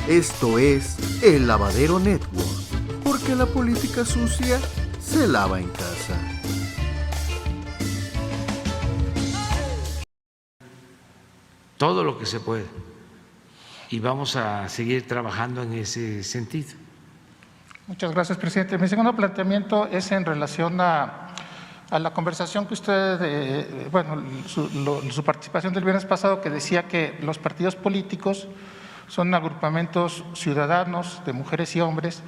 Esto es El Lavadero Network, porque la política sucia se lava en casa. Todo lo que se puede. Y vamos a seguir trabajando en ese sentido. Muchas gracias, presidente. Mi segundo planteamiento es en relación a la conversación que usted, su participación del viernes pasado, que decía que los partidos políticos son agrupamientos ciudadanos de mujeres y hombres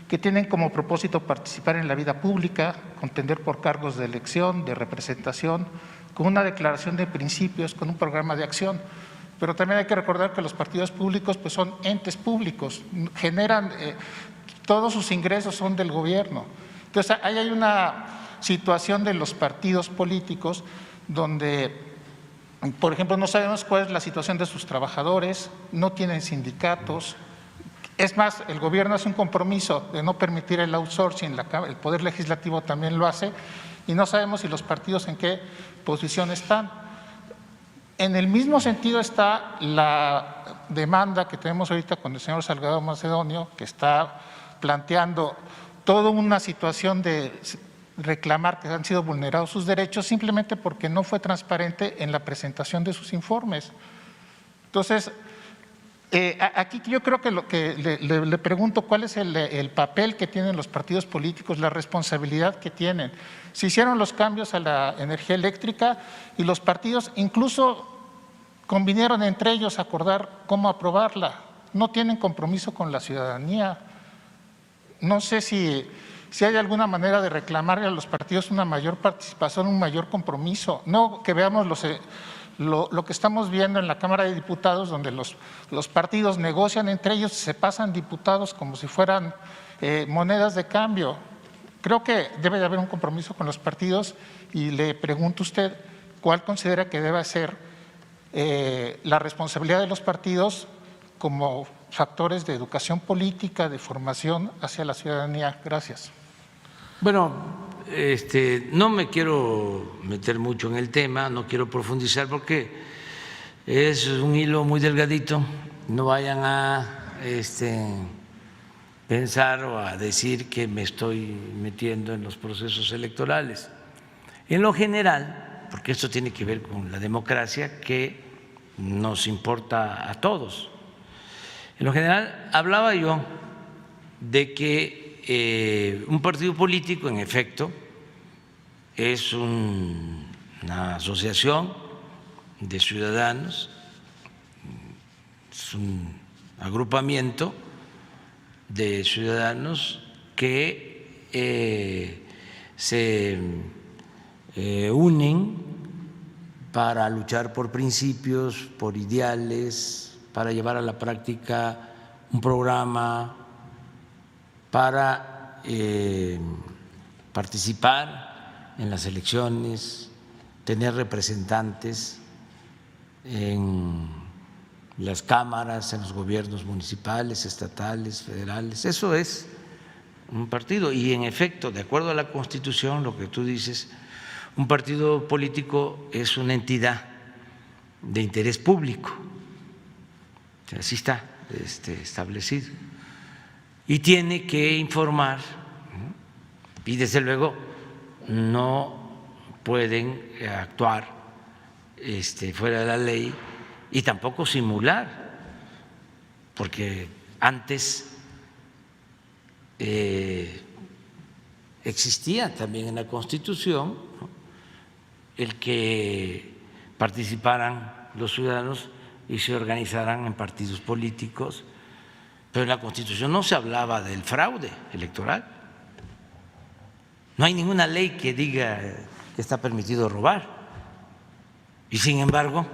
que tienen como propósito participar en la vida pública, contender por cargos de elección, de representación, con una declaración de principios, con un programa de acción. Pero también hay que recordar que los partidos públicos pues son entes públicos, generan, todos sus ingresos son del gobierno. Entonces, ahí hay una situación de los partidos políticos donde, por ejemplo, no sabemos cuál es la situación de sus trabajadores, no tienen sindicatos. Es más, el gobierno hace un compromiso de no permitir el outsourcing, el Poder Legislativo también lo hace, y no sabemos si los partidos en qué posición están. En el mismo sentido está la demanda que tenemos ahorita con el señor Salgado Macedonio, que está planteando toda una situación de reclamar que han sido vulnerados sus derechos simplemente porque no fue transparente en la presentación de sus informes. Entonces, aquí yo creo que lo que le pregunto, ¿cuál es el papel que tienen los partidos políticos, la responsabilidad que tienen? Se hicieron los cambios a la energía eléctrica y los partidos incluso convinieron entre ellos a acordar cómo aprobarla. No tienen compromiso con la ciudadanía. No sé si hay alguna manera de reclamarle a los partidos una mayor participación, un mayor compromiso. No que veamos lo que estamos viendo en la Cámara de Diputados, donde los partidos negocian entre ellos, se pasan diputados como si fueran monedas de cambio. Creo que debe de haber un compromiso con los partidos y le pregunto a usted cuál considera que debe ser la responsabilidad de los partidos como factores de educación política, de formación hacia la ciudadanía. Gracias. Bueno, no me quiero meter mucho en el tema, no quiero profundizar porque es un hilo muy delgadito. No vayan a pensar o a decir que me estoy metiendo en los procesos electorales. En lo general, porque esto tiene que ver con la democracia que nos importa a todos. En lo general, hablaba yo de que un partido político, en efecto, es una asociación de ciudadanos, es un agrupamiento de ciudadanos que se unen para luchar por principios, por ideales, para llevar a la práctica un programa, para participar en las elecciones, tener representantes en las cámaras, en los gobiernos municipales, estatales, federales. Eso es un partido. Y en efecto, de acuerdo a la Constitución, lo que tú dices, un partido político es una entidad de interés público. Así está establecido. Y tiene que informar, y desde luego no pueden actuar fuera de la ley y tampoco simular, porque antes existía también en la Constitución el que participaran los ciudadanos y se organizaran en partidos políticos, pero en la Constitución no se hablaba del fraude electoral. No hay ninguna ley que diga que está permitido robar, y sin embargo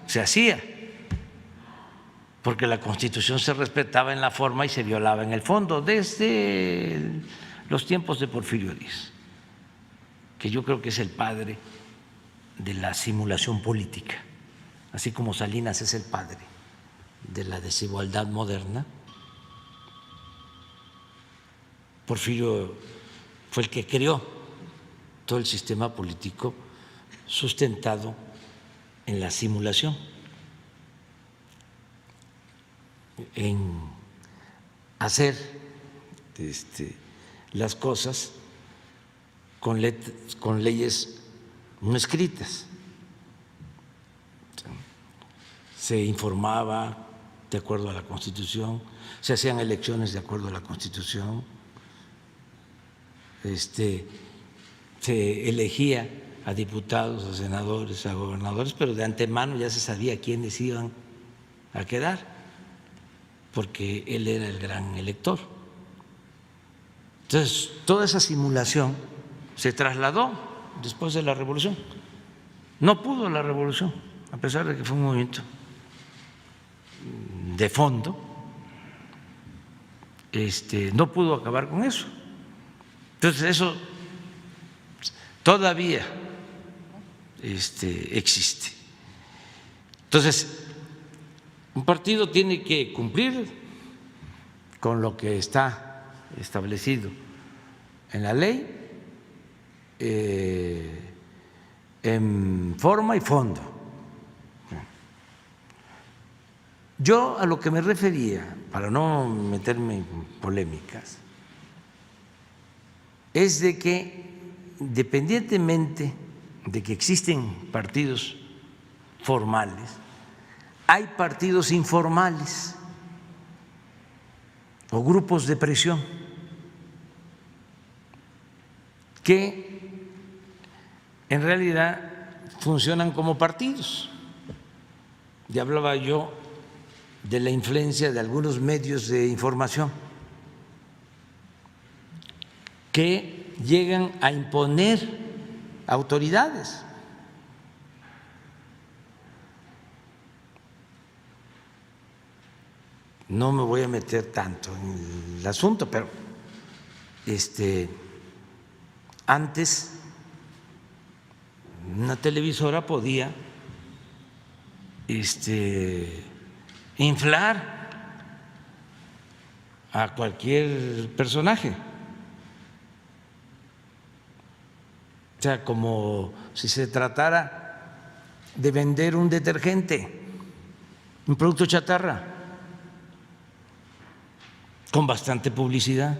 se hacía, porque la Constitución se respetaba en la forma y se violaba en el fondo, desde los tiempos de Porfirio Díaz, que yo creo que es el padre de la simulación política, así como Salinas es el padre de la desigualdad moderna. Porfirio fue el que creó todo el sistema político sustentado en la simulación. En hacer las cosas con leyes no escritas. Se informaba de acuerdo a la Constitución, se hacían elecciones de acuerdo a la Constitución, se elegía a diputados, a senadores, a gobernadores, pero de antemano ya se sabía quiénes iban a quedar, porque él era el gran elector. Entonces, toda esa simulación se trasladó después de la revolución. No pudo la revolución, a pesar de que fue un movimiento de fondo, no pudo acabar con eso. Entonces, eso todavía existe. Entonces, un partido tiene que cumplir con lo que está establecido en la ley, en forma y fondo. Yo a lo que me refería, para no meterme en polémicas, es de que independientemente de que existen partidos formales, hay partidos informales o grupos de presión que en realidad funcionan como partidos. Ya hablaba yo de la influencia de algunos medios de información que llegan a imponer autoridades. No me voy a meter tanto en el asunto, pero antes una televisora podía inflar a cualquier personaje, o sea, como si se tratara de vender un detergente, un producto chatarra, con bastante publicidad.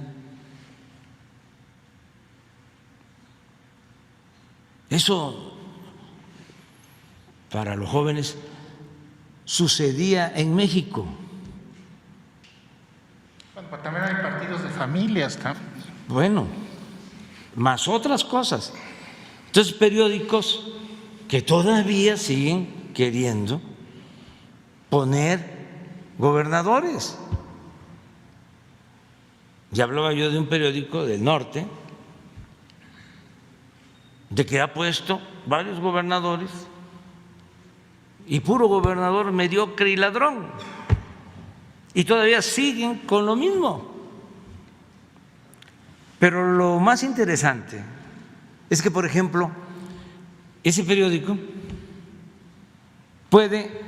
Eso para los jóvenes sucedía en México. Bueno, pero también hay partidos de familias, ¿no? Bueno, más otras cosas. Entonces, periódicos que todavía siguen queriendo poner gobernadores. Ya hablaba yo de un periódico del norte, de que ha puesto varios gobernadores y puro gobernador mediocre y ladrón, y todavía siguen con lo mismo. Pero lo más interesante es que, por ejemplo, ese periódico puede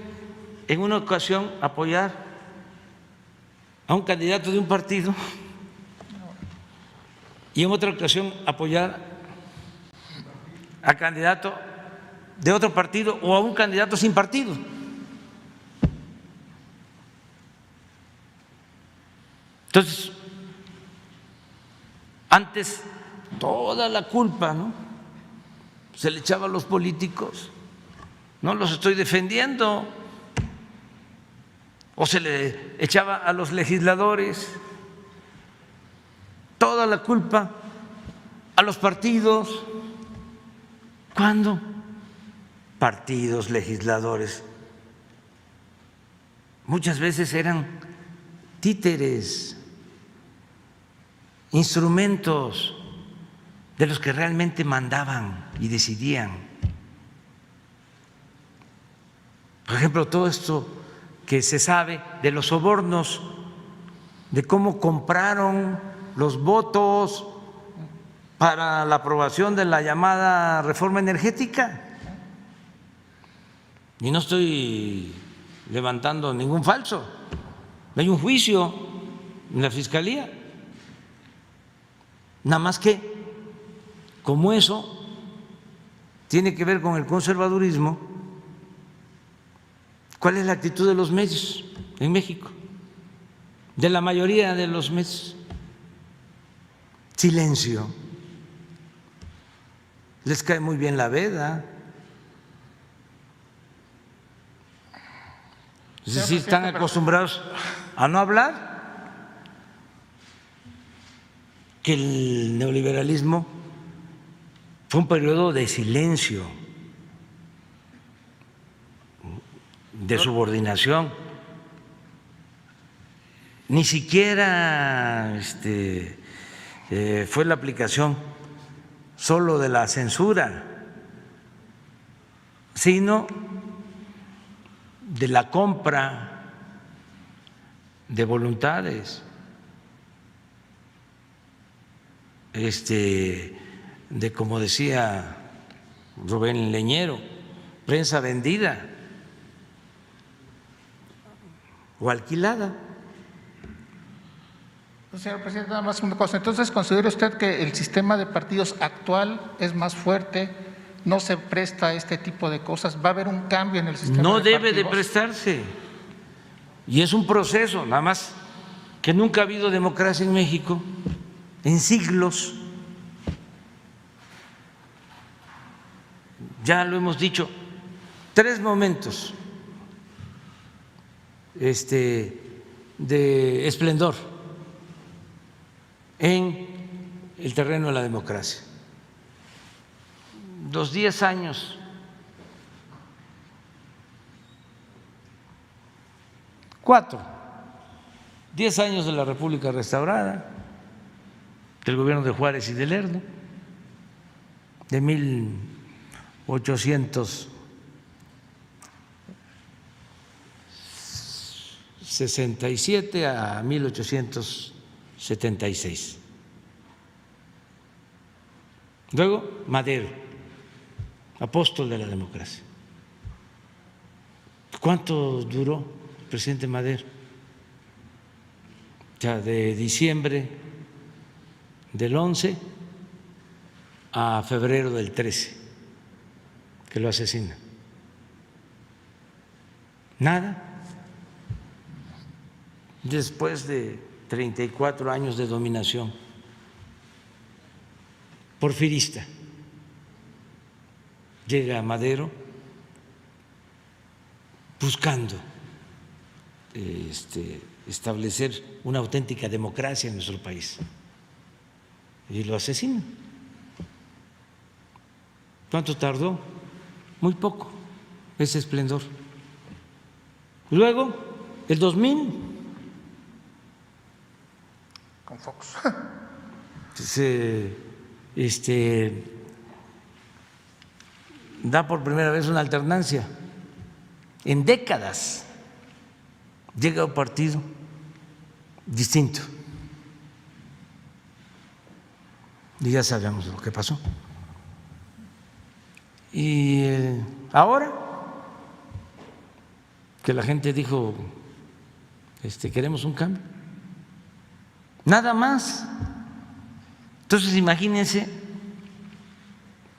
en una ocasión apoyar a un candidato de un partido y en otra ocasión apoyar al candidato de otro partido o a un candidato sin partido. Entonces, antes toda la culpa, ¿no?, se le echaba a los políticos. No los estoy defendiendo. O se le echaba a los legisladores. Toda la culpa a los partidos. ¿Cuándo? Partidos, legisladores, muchas veces eran títeres, instrumentos de los que realmente mandaban y decidían. Por ejemplo, todo esto que se sabe de los sobornos, de cómo compraron los votos para la aprobación de la llamada reforma energética. Y no estoy levantando ningún falso. Hay un juicio en la Fiscalía. Nada más que, como eso tiene que ver con el conservadurismo, ¿cuál es la actitud de los medios en México? de la mayoría de los medios. Silencio. Les cae muy bien la veda. Es decir, están acostumbrados a no hablar. Que el neoliberalismo fue un periodo de silencio, de subordinación. Ni siquiera fue la aplicación solo de la censura, sino de la compra de voluntades, de, como decía Rubén Leñero, prensa vendida o alquilada. Señor presidente, nada más una cosa. Entonces, ¿considera usted que el sistema de partidos actual es más fuerte? ¿No se presta a este tipo de cosas? ¿Va a haber un cambio en el sistema? No de debe de partidos? prestarse. Y es un proceso, nada más que nunca ha habido democracia en México en siglos. Ya lo hemos dicho, 3 momentos de esplendor en el terreno de la democracia. Los 10 años diez años de la República restaurada, del gobierno de Juárez y de Lerdo, de 1867 a 1876. Luego, Madero, apóstol de la democracia. ¿Cuánto duró el presidente Madero? Ya de diciembre del 11 a febrero del 13, que lo asesina. Nada. Después de 34 años de dominación porfirista, llega Madero buscando establecer una auténtica democracia en nuestro país y lo asesina. ¿Cuánto tardó? Muy poco ese esplendor. Luego, el 2000, Con Fox. se da por primera vez una alternancia. En décadas llega un partido distinto. Y ya sabemos lo que pasó. Y ahora que la gente dijo, queremos un cambio, nada más. Entonces imagínense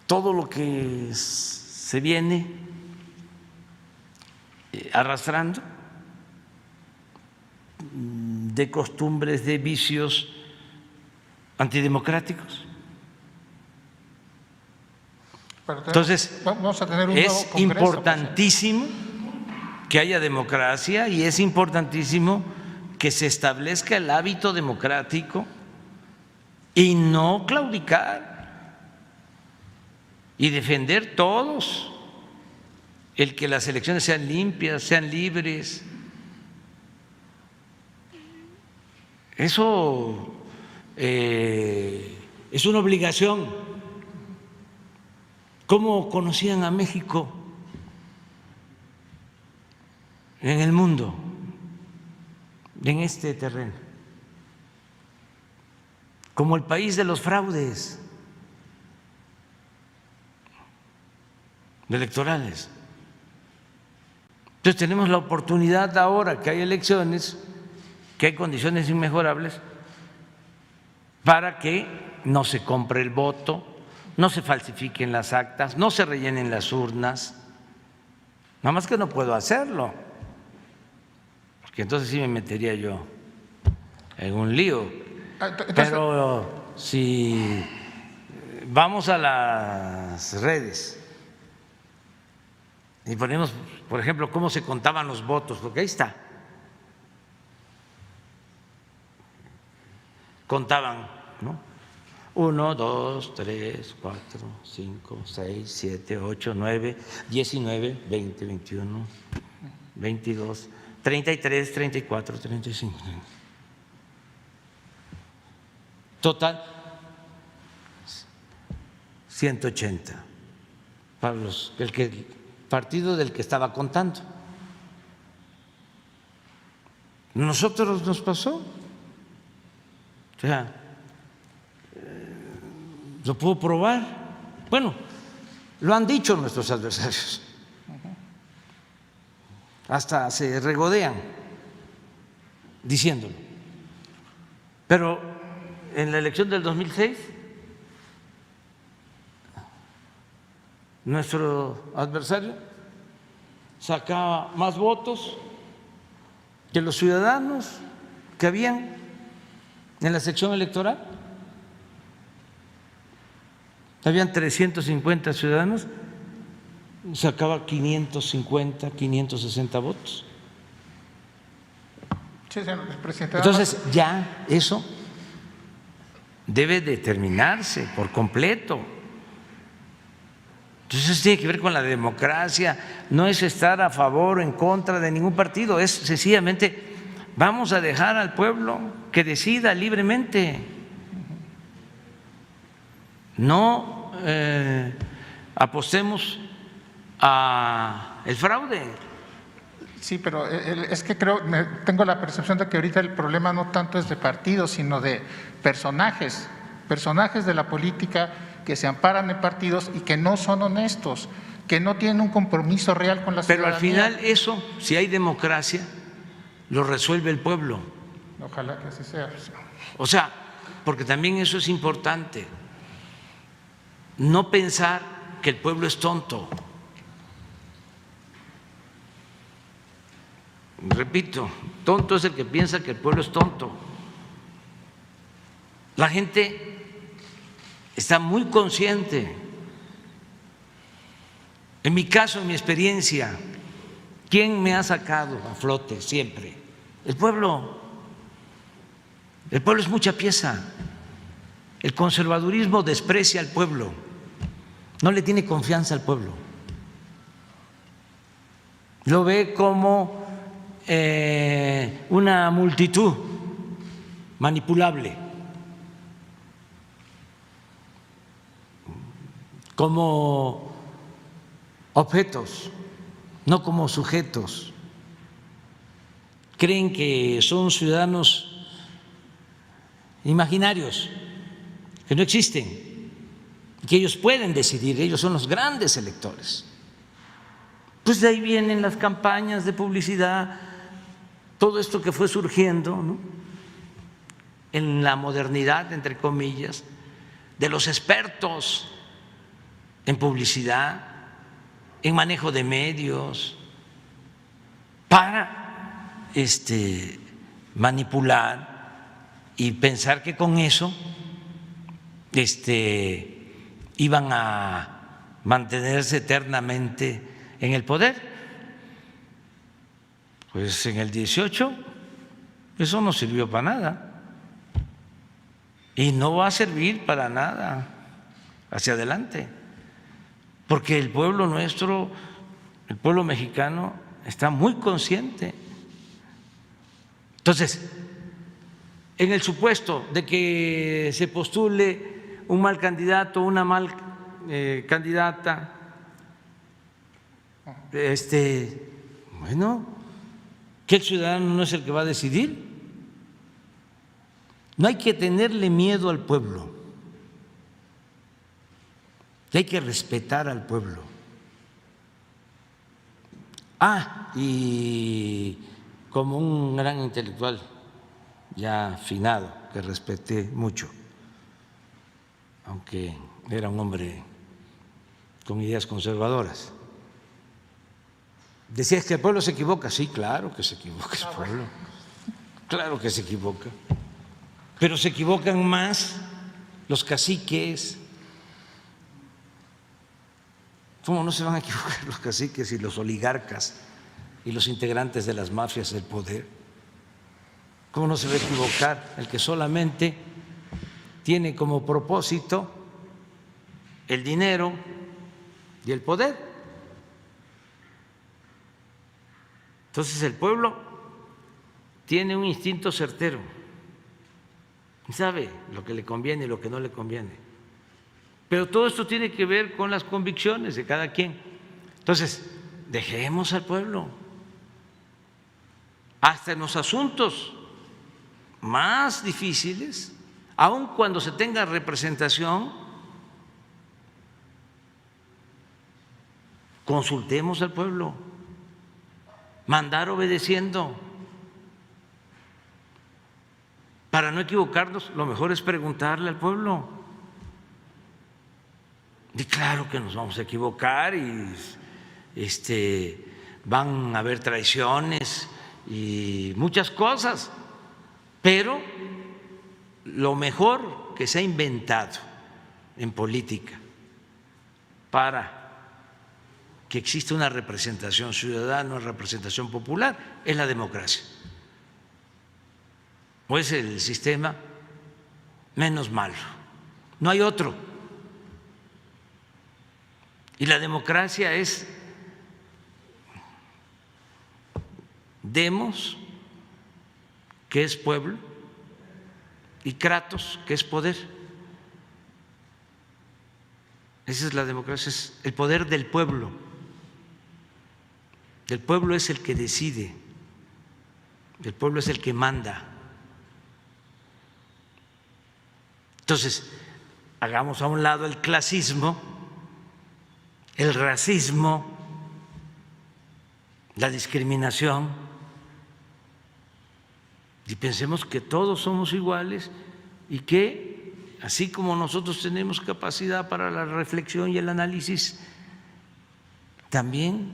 todo lo que se viene arrastrando de costumbres, de vicios antidemocráticos. Entonces, vamos a tener un nuevo es Congreso, importantísimo que haya democracia y es importantísimo que se establezca el hábito democrático y no claudicar y defender todos el que las elecciones sean limpias, sean libres. Eso es una obligación. ¿Cómo conocían a México en el mundo, en este terreno? Como el país de los fraudes electorales. Entonces tenemos la oportunidad ahora que hay elecciones, que hay condiciones inmejorables, para que no se compre el voto, no se falsifiquen las actas, no se rellenen las urnas. Nada más que no puedo hacerlo, porque entonces sí me metería yo en un lío. Entonces, Pero si vamos a las redes y ponemos, por ejemplo, cómo se contaban los votos, porque ahí está. Contaban, ¿no? 1, 2, 3, 4, 5, 6, 7, 8, 9, 19, 20, 21, 22, 33, 34, 35. Total, 180 para el partido del que estaba contando. Nosotros nos pasó. O sea, lo puedo probar. Bueno, lo han dicho nuestros adversarios. Hasta se regodean diciéndolo. Pero en la elección del 2006, nuestro adversario sacaba más votos que los ciudadanos que habían en la sección electoral. Habían 350 ciudadanos, sacaba 550, 560 votos. sí, señor presidente. Entonces ya eso debe determinarse por completo. Entonces eso tiene que ver con la democracia, no es estar a favor o en contra de ningún partido, es sencillamente vamos a dejar al pueblo que decida libremente. No apostemos a el fraude. Sí, pero es que tengo la percepción de que ahorita el problema no tanto es de partidos, sino de personajes de la política que se amparan en partidos y que no son honestos, que no tienen un compromiso real con la ciudadanía. Pero al final eso, si hay democracia, lo resuelve el pueblo. Ojalá que así sea. O sea, porque también eso es importante. No pensar que el pueblo es tonto. Repito, tonto es el que piensa que el pueblo es tonto. La gente está muy consciente. En mi caso, en mi experiencia, ¿quién me ha sacado a flote siempre? El pueblo. El pueblo es mucha pieza. El conservadurismo desprecia al pueblo, no le tiene confianza al pueblo. Lo ve como una multitud manipulable, como objetos, no como sujetos. Creen que son ciudadanos imaginarios, que no existen, que ellos pueden decidir, ellos son los grandes electores. Pues de ahí vienen las campañas de publicidad, todo esto que fue surgiendo, ¿no?, en la modernidad, entre comillas, de los expertos en publicidad, en manejo de medios, para manipular y pensar que con eso iban a mantenerse eternamente en el poder. Pues en el 18 eso no sirvió para nada y no va a servir para nada hacia adelante, porque el pueblo nuestro, el pueblo mexicano, está muy consciente. Entonces, en el supuesto de que se postule un mal candidato, una mal candidata, bueno, que el ciudadano no es el que va a decidir. No hay que tenerle miedo al pueblo, hay que respetar al pueblo. Y como un gran intelectual ya finado, que respeté mucho, aunque era un hombre con ideas conservadoras, decía que el pueblo se equivoca. Sí, claro que se equivoca el pueblo, claro que se equivoca. pero se equivocan más los caciques. ¿Cómo no se van a equivocar los caciques y los oligarcas y los integrantes de las mafias del poder? ¿Cómo no se va a equivocar el que solamente tiene como propósito el dinero y el poder? Entonces el pueblo tiene un instinto certero, sabe lo que le conviene y lo que no le conviene. Pero todo esto tiene que ver con las convicciones de cada quien. Entonces, dejemos al pueblo, hasta en los asuntos más difíciles, aun cuando se tenga representación, consultemos al pueblo. Mandar obedeciendo. Para no equivocarnos, lo mejor es preguntarle al pueblo. Y claro que nos vamos a equivocar y van a haber traiciones y muchas cosas, pero lo mejor que se ha inventado en política para que exista una representación ciudadana, una representación popular, es la democracia. O es el sistema menos malo, no hay otro. Y la democracia es demos, que es pueblo, y kratos, que es poder. Esa es la democracia, es el poder del pueblo. El pueblo es el que decide, el pueblo es el que manda. Entonces, hagamos a un lado el clasismo, el racismo, la discriminación, y pensemos que todos somos iguales y que así como nosotros tenemos capacidad para la reflexión y el análisis, también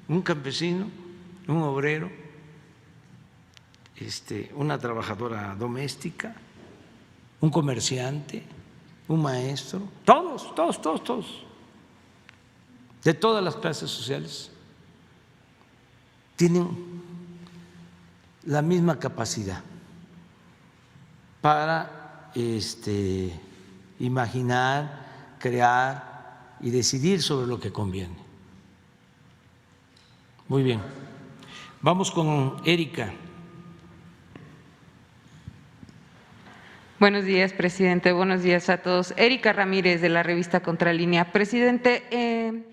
un campesino, un obrero, una trabajadora doméstica, un comerciante, un maestro, todos, de todas las clases sociales, tienen la misma capacidad para imaginar, crear y decidir sobre lo que conviene. Muy bien. Vamos con Erika. Buenos días, presidente. Buenos días a todos. Erika Ramírez, de la revista Contralínea. Presidente,